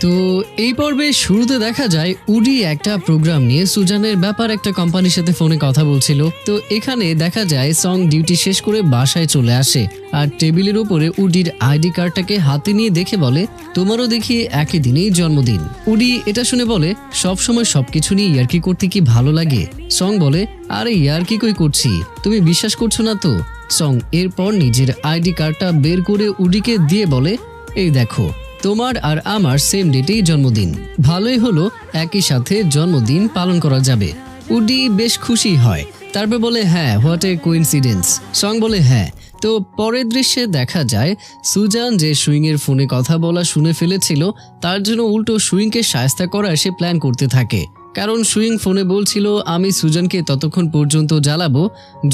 তো এই পর্বে শুরুতে দেখা যায় উডি একটা প্রোগ্রাম নিয়ে সুজানের ব্যাপার একটা কোম্পানির সাথে ফোনে কথা বলছিল। তো এখানে দেখা যায় সং ডিউটি শেষ করে বাসায় চলে আসে আর টেবিলের উপরে উডির আইডি কার্ডটাকে হাতে নিয়ে দেখে বলে, তোমারও দেখি একই দিনেই জন্মদিন। উডি এটা শুনে বলে, সবসময় সবকিছু নিয়ে ইয়ার্কি করতে কি ভালো লাগে? সং বলে, আরে ইয়ার্কি কই করছি, তুমি বিশ্বাস করছো না তো? সং এরপর নিজের আইডি কার্ডটা বের করে উডিকে দিয়ে বলে, এই দেখো তোমার আর আমার সেম ডেটেই জন্মদিন, ভালোই হলো একই সাথে জন্মদিন পালন করা যাবে। উডি বেশ খুশি হয়, তারপর বলে, হ্যাঁ হোয়াট এ কোইন্সিডেন্স। সং বলে হ্যাঁ। তো পরের দৃশ্যে দেখা যায় সুজান যে সুইং এর ফোনে কথা বলা শুনে ফেলেছিল তার জন্য উল্টো সুইংকে শায়েস্তা করার সে প্ল্যান করতে থাকে। কারণ সুইং ফোনে বলছিল, আমি সুজানকে ততক্ষণ পর্যন্ত জ্বালাবো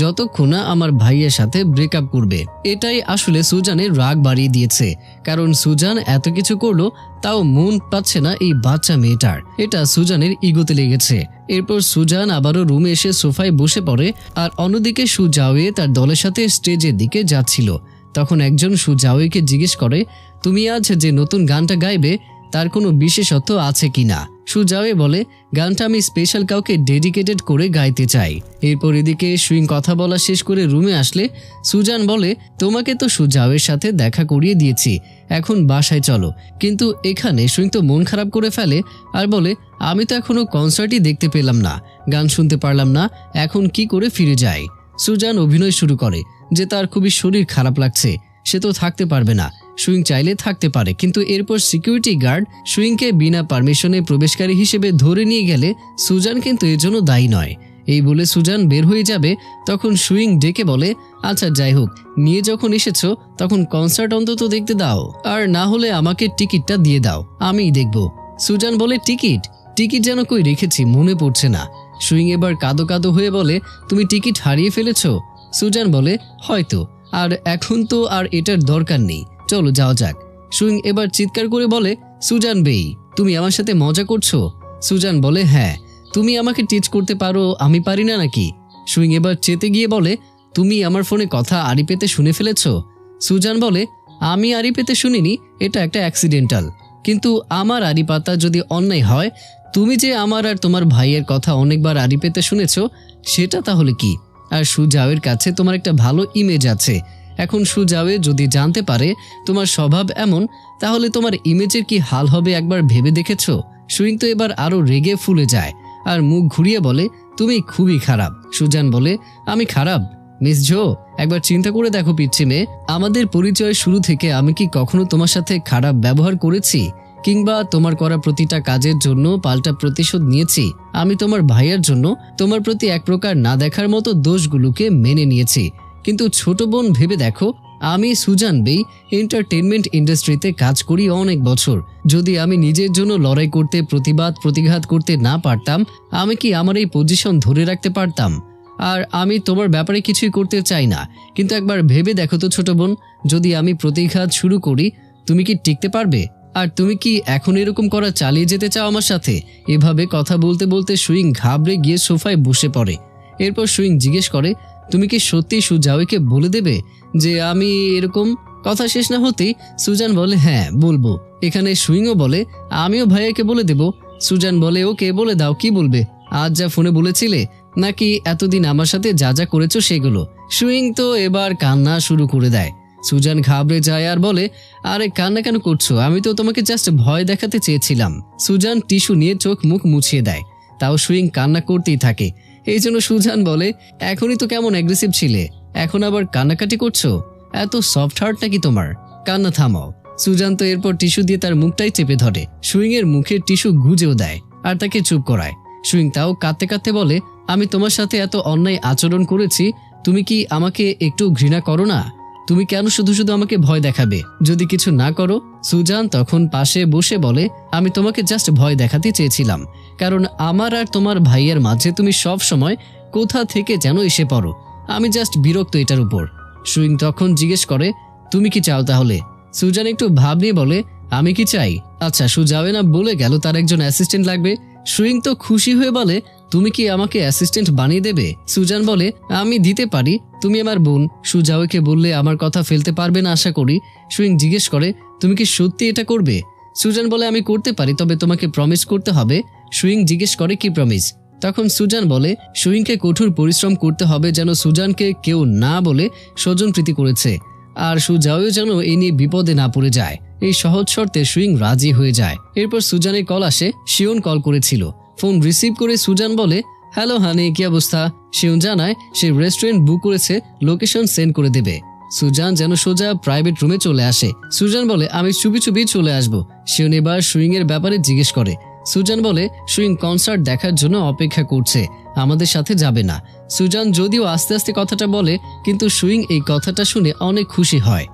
যতক্ষণ না আমার ভাইয়ের সাথে ব্রেকআপ করবে। এটাই আসলে সুজানের রাগ বাড়িয়ে দিয়েছে, কারণ সুজান এত কিছু করলো তাও মন পাচ্ছে না এই বাচ্চা মেয়েটার। এটা সুজানের ইগোতে লেগেছে। এরপর সুজান আবারও রুমে এসে সোফায় বসে পড়ে আর অন্যদিকে সুজাওয়ে তার দলের সাথে স্টেজের দিকে যাচ্ছিল। তখন একজন সুজাওয়েকে জিজ্ঞেস করে, তুমি আজ যে নতুন গানটা গাইবে তার কোনো বিশেষত্ব আছে কিনা? সুজাওয়ে বলে, গানটা আমি স্পেশাল কাউকে ডেডিকেটেড করে গাইতে চাই। এরপর এদিকে সুইং কথা বলা শেষ করে রুমে আসলে সুজান বলে, তোমাকে তো সুজাওয়ের সাথে দেখা করিয়ে দিয়েছি, এখন বাসায় চলো। কিন্তু এখানে সুইং তো মন খারাপ করে ফেলে আর বলে, আমি তো এখনো কনসার্টই দেখতে পেলাম না, গান শুনতে পারলাম না, এখন কি করে ফিরে যাই? সুজান অভিনয় শুরু করে যে তার খুবই শরীর খারাপ লাগছে, সে তো থাকতে পারবে না। সুইং চাইলে থাকতে পারে, কিন্তু এরপর সিকিউরিটি গার্ড সুইংকে বিনা পারমিশনে প্রবেশকারী হিসেবে ধরে নিয়ে গেলে সুজান কিন্তু এর জন্য দায়ী নয়। এই বলে সুজান বের হয়ে যাবে, তখন সুইং ডেকে বলে, আচ্ছা যাই হোক, নিয়ে যখন এসেছো তখন কনসার্ট অন্তত দেখতে দাও, আর না হলে আমাকে টিকিটটা দিয়ে দাও, আমিই দেখব। সুজান বলে, টিকিট যেন কই রেখেছি মনে পড়ছে না। সুইং এবার কাঁদো কাঁদো হয়ে বলে, তুমি টিকিট হারিয়ে ফেলেছো? সুজান বলে, হয়তো, আর এখন তো আর এটার দরকার নেই, চলো যাওয়া যাক। সুইং এবার চিৎকার করে বলে, সুজান বেই, তুমি আমার সাথে মজা করছো? সুজান বলে, হ্যাঁ, তুমি আমাকে টিচ করতে পারো, আমি পারি না নাকি? সুইং এবার চেতে গিয়ে বলে, তুমি আমার ফোনে কথা আড়ি পেতে শুনে ফেলেছো? সুজান বলে, আমি আড়ি পেতে শুনিনি, এটা একটা অ্যাক্সিডেন্টাল, কিন্তু আমার আড়ি পাতা যদি অন্যায় হয়, তুমি যে আমার আর তোমার ভাইয়ের কথা অনেকবার আড়ি পেতে শুনেছ সেটা তাহলে কি? আর সুজাওয়ের কাছে তোমার একটা ভালো ইমেজ আছে, এখন সুজাওয়ে যদি জানতে পারে তোমার স্বভাব এমন, তাহলে তোমার ইমেজের কি হাল হবে একবার ভেবে দেখেছ? সুইং তো এবার আরো রেগে ফুলে যায় আর মুখ ঘুরিয়ে বলে, তুমি খুবই খারাপ। সুজান বলে, আমি খারাপ? মিস জো, একবার চিন্তা করে দেখো পিচ্ছি মেয়ে, আমাদের পরিচয় শুরু থেকে আমি কি কখনো তোমার সাথে খারাপ ব্যবহার করেছি, কিংবা তোমার করা প্রতিটা কাজের জন্য পাল্টা প্রতিশোধ নিয়েছি? আমি তোমার ভাইয়ের জন্য তোমার প্রতি এক প্রকার না দেখার মতো দোষগুলোকে মেনে নিয়েছি, কিন্তু ছোট বোন ভেবে দেখো, আমি সুজান বেই এন্টারটেনমেন্ট ইন্ডাস্ট্রিতে কাজ করি অনেক বছর। যদি আমি নিজের জন্য লড়াই করতে, প্রতিঘাত করতে না পারতাম, আমি কি আমার এই পজিশন ধরে রাখতে পারতাম? আর আমি তোমার ব্যাপারে কিছুই করতে চাই না, কিন্তু একবার ভেবে দেখো তো ছোট বোন, যদি আমি প্রতিঘাত শুরু করি তুমি কি টিকতে পারবে? আর তুমি কি এখন এরকম করা চালিয়ে যেতে চাও আমার সাথে? এভাবে কথা বলতে বলতে সুইং ঘাবড়ে গিয়ে সোফায় বসে পড়ে। এরপর সুইং জিজ্ঞেস করে, তুমি কি সত্যি সুজাওয়েকে বলে দেবে যে আমি এরকম? কথা শেষ না হতেই সুজান বলে, হ্যাঁ বলবো। এখানে সুইংও বলে, আমিও ভাইয়াকে বলে দেব। সুজান বলে, ওকে বলে দাও, কি বলবে? আজ যা ফোনে বলেছিলে, নাকি এতদিন আমার সাথে যা যা করেছো সেগুলো? সুইং তো এবার কান্না শুরু করে দেয়। সুজান ঘাবড়ে যায় আর বলে, আরে কান্না কেন করছো, আমি তো তোমাকে জাস্ট ভয় দেখাতে চেয়েছিলাম। সুজান টিস্যু নিয়ে চোখ মুখ মুছিয়ে দেয়, তাও সুইং কান্না করতেই থাকে। এই জন্য সুজান বলে, এখনই তো কেমন অ্যাগ্রেসিভ ছিলে, এখন আবার কান্নাকাটি করছো? এত সফট হার্ট নাকি তোমার? কান্না থামাও। সুজান তো এরপর টিস্যু দিয়ে তার মুখটাই চেপে ধরে, সুইং এর মুখে টিস্যু গুজেও দেয় আর তাকে চুপ করায়। সুইং তাও কাঁদতে কাঁদতে বলে, আমি তোমার সাথে এত অন্যায় আচরণ করেছি, তুমি কি আমাকে একটু ঘৃণা করো না? তুমি কেন শুধু শুধু আমাকে ভয় দেখাবে যদি কিছু না করো? সুজান তখন পাশে বসে বলে, আমি তোমাকে জাস্ট ভয় দেখাতে চেয়েছিলাম, কারণ আমার আর তোমার ভাইয়ের মাঝে তুমি সব সময় কোথা থেকে যেন এসে পড়ো, আমি জাস্ট বিরক্ত এটার উপর। সুইং তখন জিজ্ঞেস করে, তুমি কি চাও তাহলে? সুজান একটু ভাব নিয়ে বলে, আমি কি চাই? আচ্ছা, সুজাওয়ে না বলে গেল তার একজন অ্যাসিস্ট্যান্ট লাগবে। সুইং তো খুশি হয়ে বলে, তুমি কি আমাকে অ্যাসিস্ট্যান্ট বানিয়ে দেবে? সুজান বলে, আমি দিতে পারি, তুমি আমার বোন, সুজাওয়েকে বললে আমার কথা ফেলতে পারবে না আশা করি। সুইং জিজ্ঞেস করে, তুমি কি সত্যি এটা করবে? সুজান বলে আমি করতে পারি, তবে তোমাকে প্রমিস করতে হবে। সুইং জিজ্ঞেস করে কি প্রমিস। তখন সুজান বলে সুইংকে কঠোর পরিশ্রম করতে হবে, যেন সুজানকে কেউ না বলে স্বজনপ্রীতি করেছে, আর সুজাওও যেন এ নিয়ে বিপদে না পড়ে যায়। এই সহজ শর্তে সুইং রাজি হয়ে যায়। এরপর সুজানের কল আসে। শিওন কল করেছিল। ফোন রিসিভ করে সুজান বলে হ্যালো হানি, কি অবস্থা? শিওন জানায় সে রেস্টুরেন্ট বুক করেছে, লোকেশন সেন্ড করে দেবে। সুজান যেন সোজা প্রাইভেট রুমে চলে আসে। সুজান বলে আমি চুপি চুপি চলে আসবো। শিওন এবার সুইং এর ব্যাপারে জিজ্ঞেস করে। সুজান বলে সুইং কনসার্ট দেখার জন্য অপেক্ষা করছে, আমাদের সাথে যাবে না। সুজান যদিও আস্তে আস্তে কথাটা বলে, কিন্তু সুইং এই কথাটা শুনে অনেক খুশি হয়।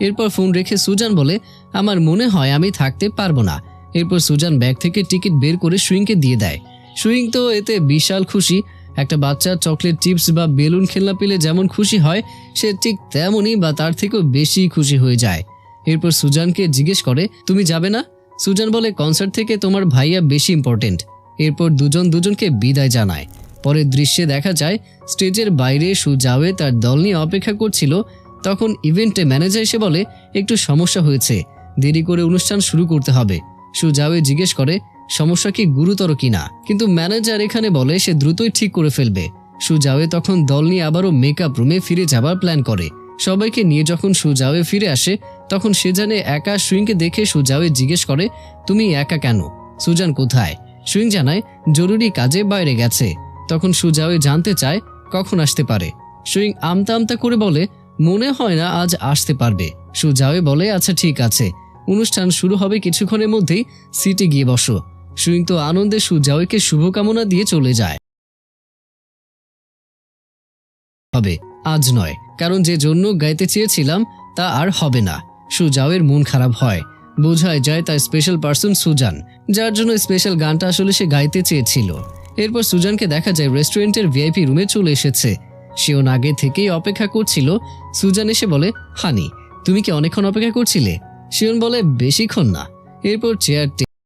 এরপর ফোন রেখে সুজান বলে আমার মনে হয় আমি থাকতে পারবো না। এরপর সুজান ব্যাগ থেকে টিকিট বের করে সুইংকে দিয়ে দেয়। সুইং তো এতে বিশাল খুশি। একটা বাচ্চা চকলেট চিপস বা বেলুন খেলনা পেলে যেমন খুশি হয়, সে ঠিক তেমনই বা তার থেকেও বেশি খুশি হয়ে যায়। এরপর সুজানকে জিজ্ঞেস করে তুমি যাবে না? সুজান বলে কনসার্ট থেকে তোমার ভাইয়া বেশি ইম্পর্টেন্ট। এরপর দুজন দুজনকে বিদায় জানায়। পরের দৃশ্যে দেখা যায় স্টেজের বাইরে সুজাওয়ে তার দল নিয়ে অপেক্ষা করছিল। তখন ইভেন্টে ম্যানেজার এসে বলে একটু সমস্যা হয়েছে, দেরি করে অনুষ্ঠান শুরু করতে হবে। সুজাওয়ে জিজ্ঞেস করে সমস্যা কি গুরুতর কিনা, কিন্তু ম্যানেজার এখানে বলে সে দ্রুতই ঠিক করে ফেলবে। সুজাওয়ে তখন দল নিয়ে আবারও মেকআপ রুমে ফিরে যাবার প্ল্যান করে। সবাইকে নিয়ে যখন সুজাওয়ে ফিরে আসে, তখন সে জানে একা। সুইংকে দেখে সুজাওয়ে জিজ্ঞেস করে তুমি একা কেন? সুজান কোথায়? সুইং জানায় জরুরি কাজে বাইরে গেছে। তখন সুজাওয়ে জানতে চায় কখন আসতে পারে। সুইং আমতা আমতা করে বলে মনে হয় না আজ আসতে পারবে। সুজাওয়ে বলে আচ্ছা ঠিক আছে, অনুষ্ঠান শুরু হবে কিছুক্ষণের মধ্যেই, সিটে গিয়ে বসো। সুইং তো আনন্দে সুজাওয়েকে শুভকামনা দিয়ে চলে যায়। হবে আজ নয়, কারণ যে জন্য গাইতে চেয়েছিলাম তা আর হবে না। সুজাওয়ের মন খারাপ হয়। বোঝায় যায় তার স্পেশাল পার্সন সুজান, যার জন্য স্পেশাল গানটা আসলে সে গাইতে চেয়েছিল। এরপর সুজানকে দেখা যায় রেস্টুরেন্টের ভিআইপি রুমে চলে এসেছে। শিওন আগে থেকেই অপেক্ষা করছিল। সুজান এসে বলে হানি, তুমি কি অনেকক্ষণ অপেক্ষা করছিলে? শিওন বলে বেশিক্ষণ না। এরপর চেয়ার